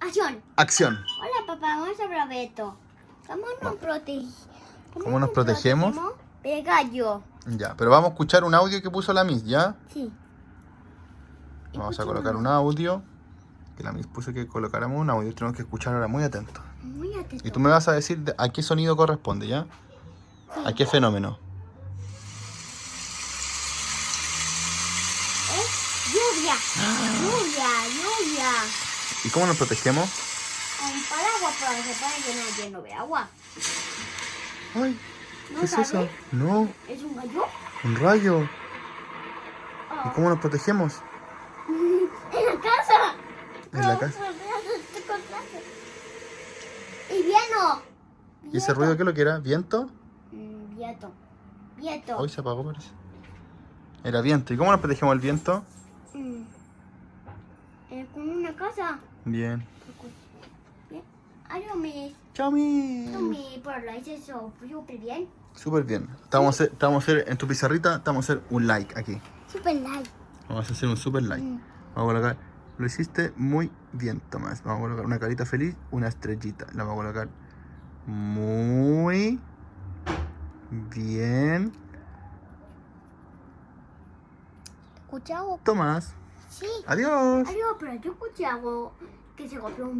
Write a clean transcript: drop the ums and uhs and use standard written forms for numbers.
Acción. Acción. Hola papá, vamos a hablar de esto. ¿Cómo nos protegemos? De gallo. Ya, pero vamos a escuchar un audio que puso la Miss, ¿ya? Sí. Vamos a colocar un audio. Que la Miss puso que colocáramos un audio. Tenemos que escuchar ahora muy atento. Muy atento. Y tú me vas a decir a qué sonido corresponde, ¿ya? Sí. ¿A qué fenómeno? Es lluvia. Lluvia. ¿Y cómo nos protegemos? Con paraguas, pero se pone que no lleno de agua. Ay, ¿No ¿qué es sabes? eso? No, ¿Es un gallo? un rayo. ¿Y Oh. cómo nos protegemos? En la casa. En la casa. Y viento. ¿Y ese ruido qué es lo que era? ¿Viento? Viento. Hoy se apagó, parece. Era viento. ¿Y cómo nos protegemos del viento? Con una casa. Bien. Bien. Adiós, Miss. Chao, Miss. Mi por lo hice eso súper bien. Súper bien. Estamos a hacer en tu pizarrita, estamos a hacer un like aquí. Súper like. Vamos a hacer un super like. Vamos a colocar, lo hiciste muy bien, Tomás. Vamos a colocar una carita feliz, una estrellita. La vamos a colocar muy bien, ¿Escuchado? Tomás. Sí. Adiós. Adiós, pero yo escuché algo que se golpeó un